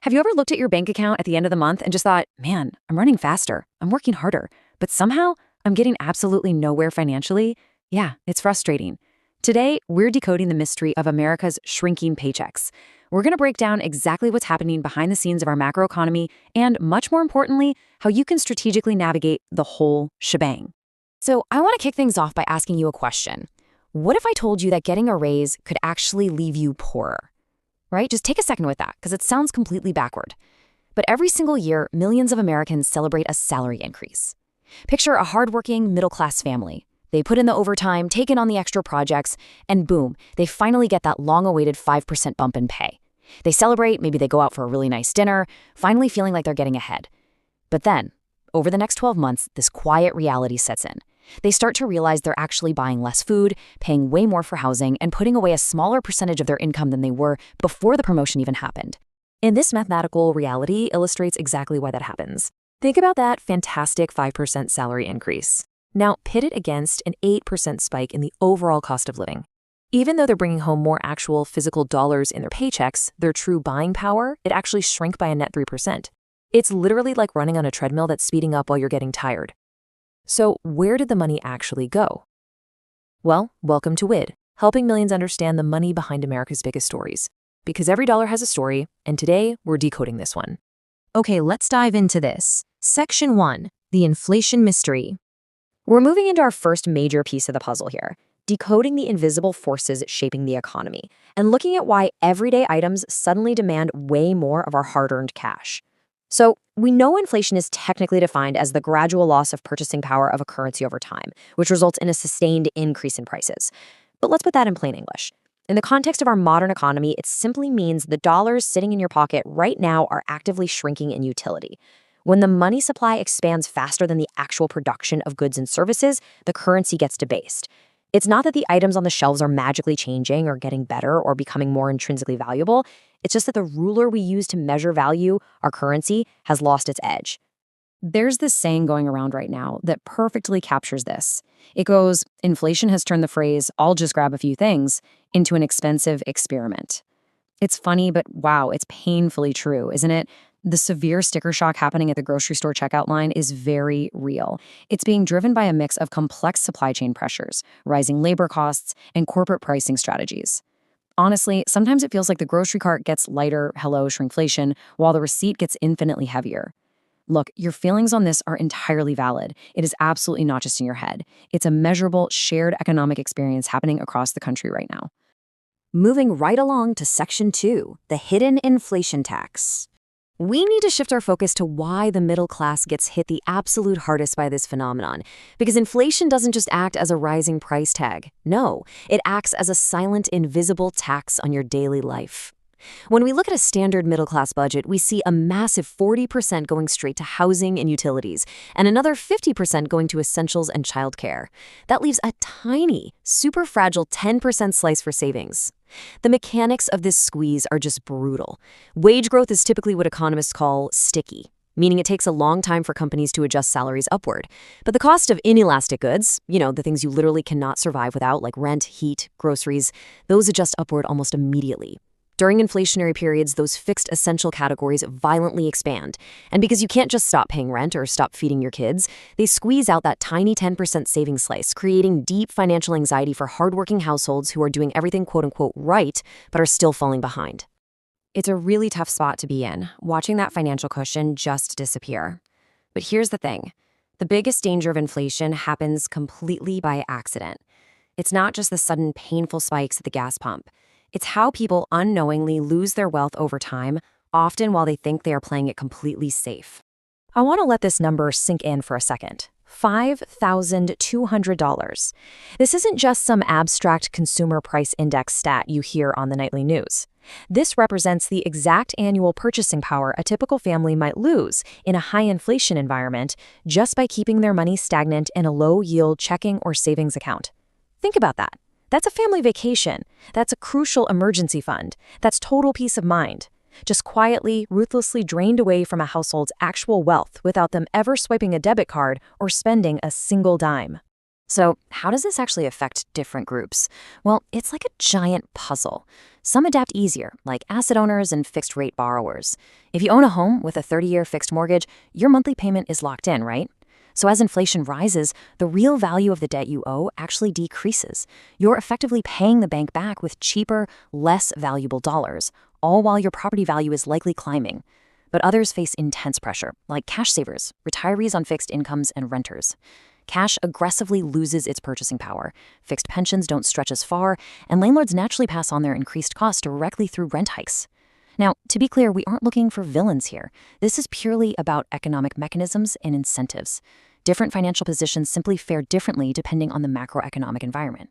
Have you ever looked at your bank account at the end of the month and just thought, man, I'm running faster, I'm working harder, but somehow I'm getting absolutely nowhere financially? Yeah, it's frustrating. Today, we're decoding the mystery of America's shrinking paychecks. We're going to break down exactly what's happening behind the scenes of our macroeconomy and, much more importantly, how you can strategically navigate the whole shebang. So I want to kick things off by asking you a question. What if I told you that getting a raise could actually leave you poorer? Right? Just take a second with that, because it sounds completely backward. But every single year, millions of Americans celebrate a salary increase. Picture a hardworking, middle-class family. They put in the overtime, take in on the extra projects, and boom, they finally get that long-awaited 5% bump in pay. They celebrate, maybe they go out for a really nice dinner, finally feeling like they're getting ahead. But then, over the next 12 months, this quiet reality sets in. They start to realize they're actually buying less food, paying way more for housing, and putting away a smaller percentage of their income than they were before the promotion even happened. And this mathematical reality illustrates exactly why that happens. Think about that fantastic 5% salary increase. Now, pit it against an 8% spike in the overall cost of living. Even though they're bringing home more actual physical dollars in their paychecks, their true buying power, it actually shrank by a net 3%. It's literally like running on a treadmill that's speeding up while you're getting tired. So where did the money actually go? Well, welcome to WID, helping millions understand the money behind America's biggest stories. Because every dollar has a story, and today we're decoding this one. Okay, let's dive into this. Section 1, the inflation mystery. We're moving into our first major piece of the puzzle here, decoding the invisible forces shaping the economy, and looking at why everyday items suddenly demand way more of our hard-earned cash. So, we know inflation is technically defined as the gradual loss of purchasing power of a currency over time, which results in a sustained increase in prices. But let's put that in plain English. In the context of our modern economy, it simply means the dollars sitting in your pocket right now are actively shrinking in utility. When the money supply expands faster than the actual production of goods and services, the currency gets debased. It's not that the items on the shelves are magically changing or getting better or becoming more intrinsically valuable. It's just that the ruler we use to measure value, our currency, has lost its edge. There's this saying going around right now that perfectly captures this. It goes, inflation has turned the phrase, I'll just grab a few things, into an expensive experiment. It's funny, but wow, it's painfully true, isn't it? The severe sticker shock happening at the grocery store checkout line is very real. It's being driven by a mix of complex supply chain pressures, rising labor costs, and corporate pricing strategies. Honestly, sometimes it feels like the grocery cart gets lighter, hello, shrinkflation, while the receipt gets infinitely heavier. Look, your feelings on this are entirely valid. It is absolutely not just in your head. It's a measurable, shared economic experience happening across the country right now. Moving right along to Section 2, the hidden inflation tax. We need to shift our focus to why the middle class gets hit the absolute hardest by this phenomenon. Because inflation doesn't just act as a rising price tag. No, it acts as a silent, invisible tax on your daily life. When we look at a standard middle-class budget, we see a massive 40% going straight to housing and utilities, and another 50% going to essentials and childcare. That leaves a tiny, super fragile 10% slice for savings. The mechanics of this squeeze are just brutal. Wage growth is typically what economists call sticky, meaning it takes a long time for companies to adjust salaries upward. But the cost of inelastic goods, the things you literally cannot survive without, like rent, heat, groceries, those adjust upward almost immediately. During inflationary periods, those fixed essential categories violently expand. And because you can't just stop paying rent or stop feeding your kids, they squeeze out that tiny 10% savings slice, creating deep financial anxiety for hardworking households who are doing everything quote-unquote right, but are still falling behind. It's a really tough spot to be in, watching that financial cushion just disappear. But here's the thing. The biggest danger of inflation happens completely by accident. It's not just the sudden painful spikes at the gas pump. It's how people unknowingly lose their wealth over time, often while they think they are playing it completely safe. I want to let this number sink in for a second. $5,200. This isn't just some abstract consumer price index stat you hear on the nightly news. This represents the exact annual purchasing power a typical family might lose in a high inflation environment just by keeping their money stagnant in a low-yield checking or savings account. Think about that. That's a family vacation. That's a crucial emergency fund. That's total peace of mind. Just quietly, ruthlessly drained away from a household's actual wealth without them ever swiping a debit card or spending a single dime. So, how does this actually affect different groups? Well, it's like a giant puzzle. Some adapt easier, like asset owners and fixed rate borrowers. If you own a home with a 30-year fixed mortgage, your monthly payment is locked in, right? So, as inflation rises, the real value of the debt you owe actually decreases. You're effectively paying the bank back with cheaper, less valuable dollars, all while your property value is likely climbing. But others face intense pressure, like cash savers, retirees on fixed incomes, and renters. Cash aggressively loses its purchasing power, fixed pensions don't stretch as far, and landlords naturally pass on their increased costs directly through rent hikes. Now, to be clear, we aren't looking for villains here. This is purely about economic mechanisms and incentives. Different financial positions simply fare differently depending on the macroeconomic environment.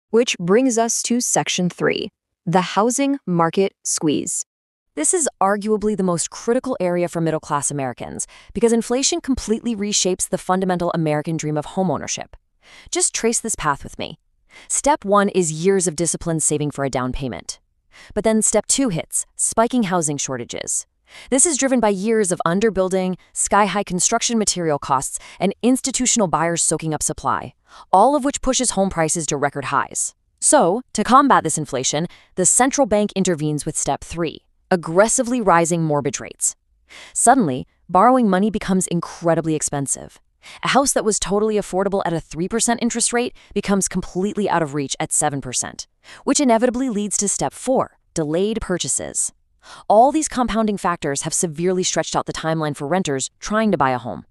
Which brings us to Section 3, the housing market squeeze. This is arguably the most critical area for middle-class Americans because inflation completely reshapes the fundamental American dream of homeownership. Just trace this path with me. Step 1 is years of disciplined saving for a down payment. But then Step 2 hits, spiking housing shortages. This is driven by years of underbuilding, sky-high construction material costs, and institutional buyers soaking up supply, all of which pushes home prices to record highs. So, to combat this inflation, the central bank intervenes with Step 3. Aggressively rising mortgage rates. Suddenly, borrowing money becomes incredibly expensive. A house that was totally affordable at a 3% interest rate becomes completely out of reach at 7%, which inevitably leads to Step 4, delayed purchases. All these compounding factors have severely stretched out the timeline for renters trying to buy a home.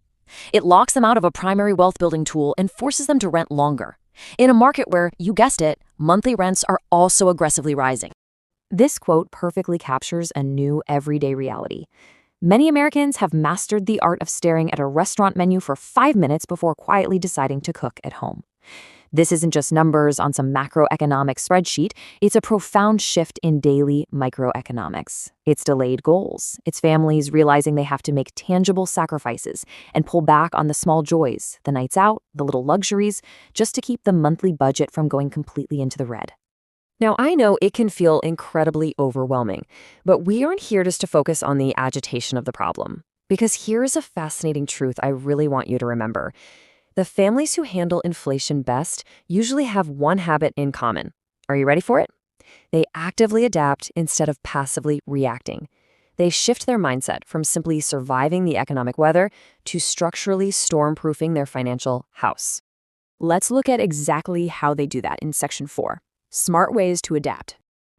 It locks them out of a primary wealth-building tool and forces them to rent longer, in a market where, you guessed it, monthly rents are also aggressively rising. This quote perfectly captures a new everyday reality. Many Americans have mastered the art of staring at a restaurant menu for 5 minutes before quietly deciding to cook at home. This isn't just numbers on some macroeconomic spreadsheet, it's a profound shift in daily microeconomics. It's delayed goals. It's families realizing they have to make tangible sacrifices and pull back on the small joys, the nights out, the little luxuries, just to keep the monthly budget from going completely into the red. Now, I know it can feel incredibly overwhelming, but we aren't here just to focus on the agitation of the problem. Because here's a fascinating truth I really want you to remember. The families who handle inflation best usually have one habit in common. Are you ready for it? They actively adapt instead of passively reacting. They shift their mindset from simply surviving the economic weather to structurally storm-proofing their financial house. Let's look at exactly how they do that in Section 4. Smart ways to adapt.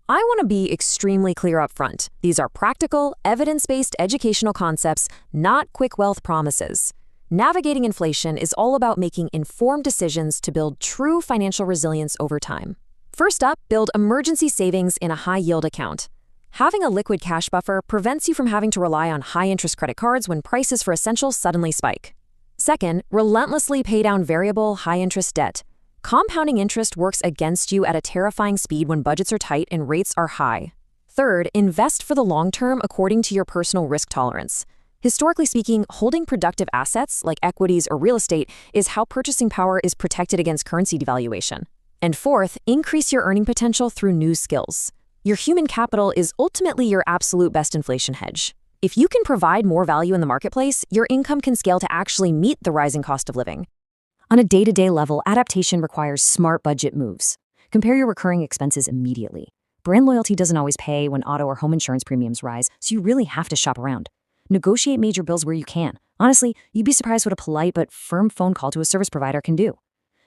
I want to be extremely clear up front. These are practical, evidence-based educational concepts, not quick wealth promises. Navigating inflation is all about making informed decisions to build true financial resilience over time. First up, build emergency savings in a high-yield account. Having a liquid cash buffer prevents you from having to rely on high-interest credit cards when prices for essentials suddenly spike. Second, relentlessly pay down variable, high-interest debt. Compounding interest works against you at a terrifying speed when budgets are tight and rates are high. Third, invest for the long term according to your personal risk tolerance. Historically speaking, holding productive assets like equities or real estate is how purchasing power is protected against currency devaluation. And fourth, increase your earning potential through new skills. Your human capital is ultimately your absolute best inflation hedge. If you can provide more value in the marketplace, your income can scale to actually meet the rising cost of living. On a day-to-day level, adaptation requires smart budget moves. Compare your recurring expenses immediately. Brand loyalty doesn't always pay when auto or home insurance premiums rise, so you really have to shop around. Negotiate major bills where you can. Honestly, you'd be surprised what a polite but firm phone call to a service provider can do.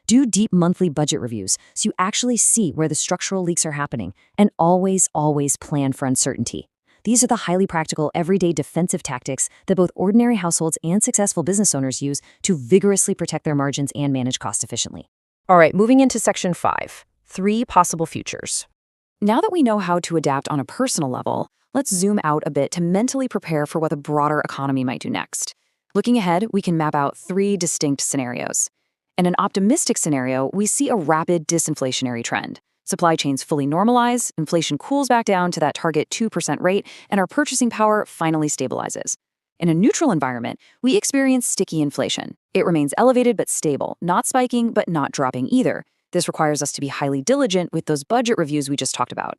Do deep monthly budget reviews so you actually see where the structural leaks are happening, and always plan for uncertainty. These are the highly practical, everyday defensive tactics that both ordinary households and successful business owners use to vigorously protect their margins and manage costs efficiently. All right, moving into Section 5, 3 possible futures. Now that we know how to adapt on a personal level, let's zoom out a bit to mentally prepare for what the broader economy might do next. Looking ahead, we can map out 3 distinct scenarios. In an optimistic scenario, we see a rapid disinflationary trend. Supply chains fully normalize, inflation cools back down to that target 2% rate, and our purchasing power finally stabilizes. In a neutral environment, we experience sticky inflation. It remains elevated but stable, not spiking but not dropping either. This requires us to be highly diligent with those budget reviews we just talked about.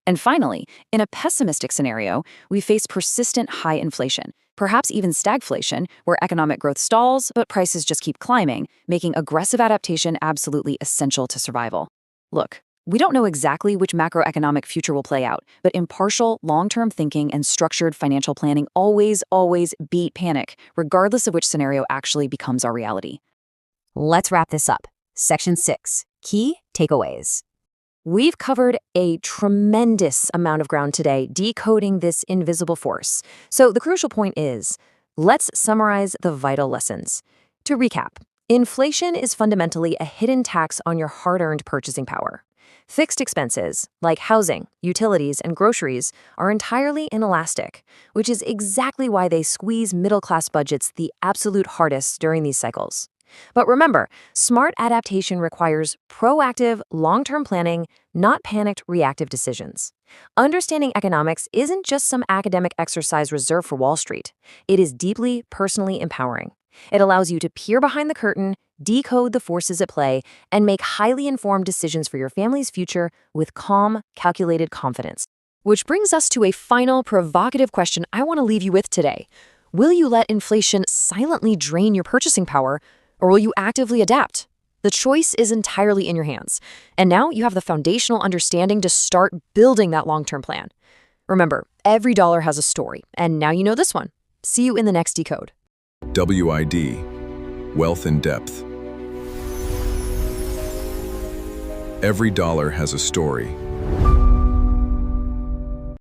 And finally, in a pessimistic scenario, we face persistent high inflation, perhaps even stagflation, where economic growth stalls, but prices just keep climbing, making aggressive adaptation absolutely essential to survival. Look, we don't know exactly which macroeconomic future will play out, but impartial, long-term thinking and structured financial planning always beat panic, regardless of which scenario actually becomes our reality. Let's wrap this up. Section 6. Key takeaways. We've covered a tremendous amount of ground today decoding this invisible force. So the crucial point is, let's summarize the vital lessons. To recap, inflation is fundamentally a hidden tax on your hard-earned purchasing power. Fixed expenses, like housing, utilities, and groceries, are entirely inelastic, which is exactly why they squeeze middle-class budgets the absolute hardest during these cycles. But remember, smart adaptation requires proactive, long-term planning, not panicked, reactive decisions. Understanding economics isn't just some academic exercise reserved for Wall Street. It is deeply, personally empowering. It allows you to peer behind the curtain, decode the forces at play, and make highly informed decisions for your family's future with calm, calculated confidence. Which brings us to a final provocative question I want to leave you with today. Will you let inflation silently drain your purchasing power, or will you actively adapt? The choice is entirely in your hands. And now you have the foundational understanding to start building that long-term plan. Remember, every dollar has a story, and now you know this one. See you in the next Decode. WID, Wealth in Depth. Every dollar has a story.